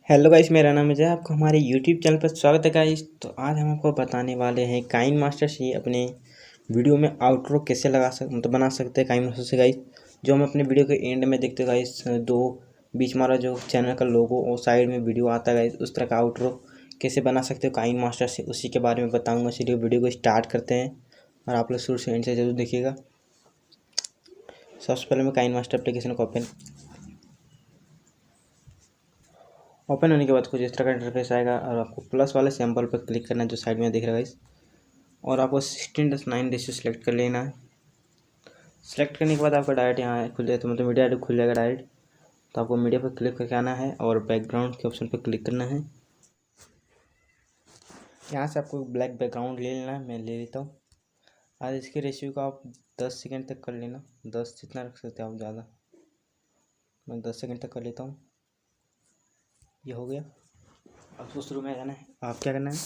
Hello guys, मेरा नाम है जय। आपको हमारे यूट्यूब चैनल पर स्वागत है गाइस। तो आज हम आपको बताने वाले हैं काइन मास्टर से अपने वीडियो में आउटरो कैसे बना सकते हैं काइन मास्टर से गाइस। जो हम अपने वीडियो के एंड में देखते हैं गाइस, दो बीच हमारा जो चैनल का लोगो और साइड में वीडियो आता है गाइस, उस तरह का आउटरो कैसे बना सकते हो काइन मास्टर से, उसी के बारे में बताऊँगा। चलिए वीडियो को स्टार्ट करते हैं और आप लोग शुरू से एंड से जरूर देखिएगा। सबसे पहले मैं काइन मास्टर एप्लीकेशन को ओपन होने के बाद कुछ इस तरह का इंटरफेस आएगा और आपको प्लस वाले सैंपल पर क्लिक करना है जो साइड में दिख रहा है गाइस, और आपको 16:9 रेशियो सेलेक्ट कर लेना है। सेलेक्ट करने के बाद आपका डायरेक्ट यहाँ खुल जाए, तो मतलब मीडिया खुल जाएगा डायरेक्ट। तो आपको मीडिया पर क्लिक करके आना है और बैकग्राउंड के ऑप्शन पर क्लिक करना है। यहाँ से आपको ब्लैक बैकग्राउंड ले लेना है, मैं ले लेता हूँ। आज इसके रेशियो को आप 10 सेकेंड तक कर लेना, 10 जितना रख सकते हैं आप, ज़्यादा। मैं 10 सेकेंड तक कर लेता हूँ। ये हो गया। अब उसको शुरू में जाना है। आप क्या करना है,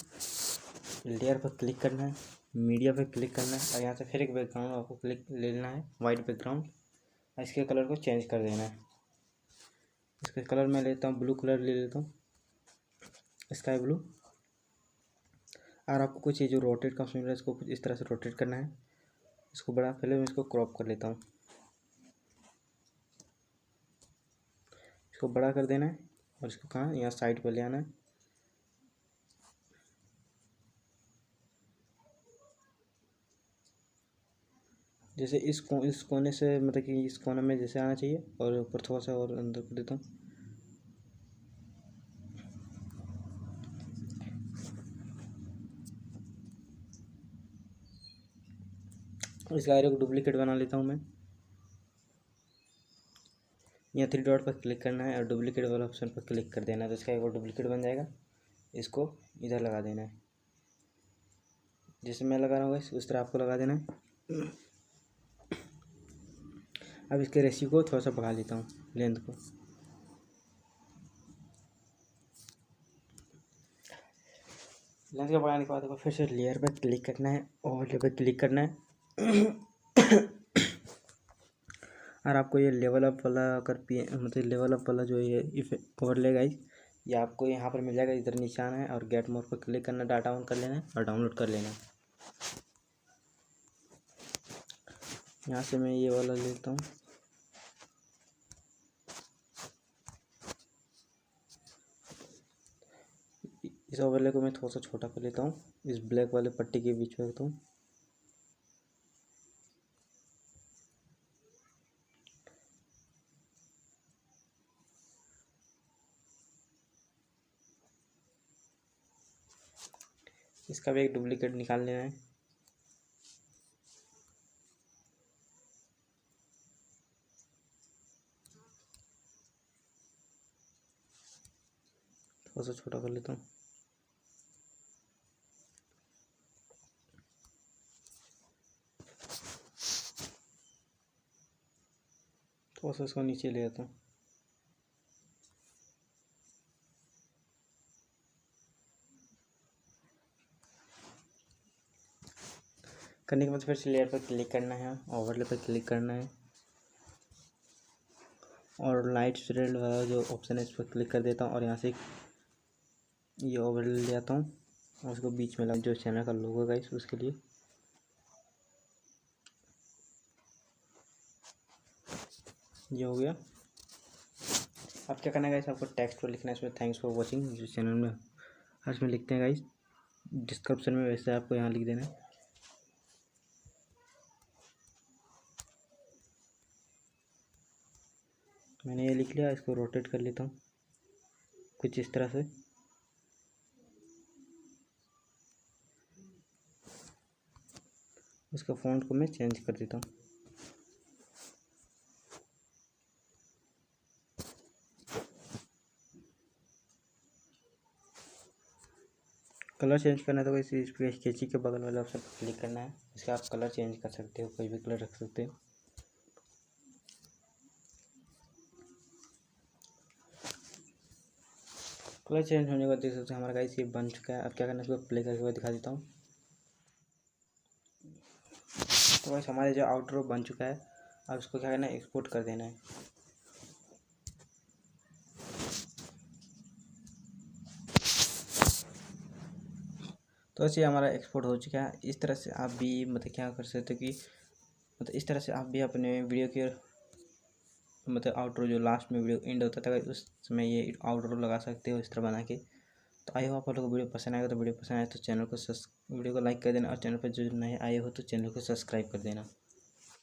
लेयर पर क्लिक करना है, मीडिया पर क्लिक करना है और यहाँ से फिर एक बैकग्राउंड आपको क्लिक ले लेना है, वाइट बैकग्राउंड। इसके कलर को चेंज कर देना है। इसका कलर मैं लेता हूँ ब्लू कलर ले लेता हूँ, स्काई ब्लू। और आपको कुछ ये जो रोटेट का ऑप्शन है, इसको कुछ इस तरह से रोटेट करना है। इसको बड़ा, पहले मैं इसको क्रॉप कर लेता हूँ। इसको बड़ा कर देना है और इसको कहाँ, यहाँ साइड पर ले आना है। जैसे इस कोने से, मतलब कि इस कोने में जैसे आना चाहिए, और ऊपर थोड़ा सा और अंदर कर देता हूँ। इसका एरो को डुप्लीकेट बना लेता हूँ मैं। यहाँ 3 डॉट पर क्लिक करना है और डुप्लीकेट वाला ऑप्शन पर क्लिक कर देना है, तो इसका एक और डुप्लीकेट बन जाएगा। इसको इधर लगा देना है, जैसे मैं लगा रहा हूँ उस तरह आपको लगा देना है। अब इसके रेशियो को थोड़ा सा बढ़ा लेता हूँ, लेंथ को। लेंथ को बढ़ाने के बाद फिर से लेयर पर क्लिक करना है, ओवरले पर क्लिक करना है। और आपको ये लेवल अप वाला मतलब लेवल अप वाला जो ये ओवरले गाइस, ये आपको यहाँ पर मिल जाएगा। इधर नीचे आना है और गेट मोड पर क्लिक करना, डाटा ऑन कर लेना है और डाउनलोड कर लेना है। यहाँ से मैं ये वाला लेता हूँ। इस ओवरले को मैं थोड़ा सा छोटा कर लेता हूँ, इस ब्लैक वाले पट्टी के बीच में रखता हूँ। इसका भी एक डुप्लीकेट निकाल लेना है। थोड़ा सा छोटा कर लेता हूँ। थोड़ा सा इसको नीचे ले आता हूँ। करने के बाद फिर से लेयर पर क्लिक करना है, ओवरले पर क्लिक करना है और लाइट शेड वाला जो ऑप्शन है इस पर क्लिक कर देता हूँ। और यहाँ से ये ओवरले ले आता हूँ और उसको बीच में लगा, जो चैनल का लोगो है गाइस उसके लिए। ये हो गया। अब क्या करना है गाइस, आपको टेक्स्ट पर लिखना है इसमें, थैंक्स फॉर वॉचिंग। जो चैनल में हर इसमें लिखते हैं गाइस, डिस्क्रिप्शन में वैसे आपको यहाँ लिख देना है। मैंने ये लिख लिया। इसको रोटेट कर लेता हूँ कुछ इस तरह से। इसका फ़ॉन्ट को मैं चेंज कर देता हूँ। कलर चेंज करना है तो वैसे इस पर कैंची के बगल वाले ऑप्शन पर क्लिक करना है। इसका आप कलर चेंज कर सकते हो, कोई भी कलर रख सकते हो। कलर चेंज होने के बाद देख सकते हैं हमारा गाइस ये बन चुका है। अब क्या करना है, इसको प्ले करके मैं दिखा देता हूँ। तो गाइस हमारे जो आउटरो बन चुका है, अब इसको क्या करना है, एक्सपोर्ट कर देना है। तो ऐसे हमारा एक्सपोर्ट हो चुका है। इस तरह से आप भी मतलब क्या कर सकते हो कि मतलब इस तरह से आप भी अपने वीडियो के मतलब आउटरो जो लास्ट में वीडियो एंड होता था उस समय ये आउटरो लगा सकते हो इस तरह बना के। तो आई होप आप लोगों को वीडियो पसंद आएगा। तो वीडियो पसंद आए तो वीडियो को लाइक कर देना और चैनल पर जो नए आए हो तो चैनल को सब्सक्राइब कर देना।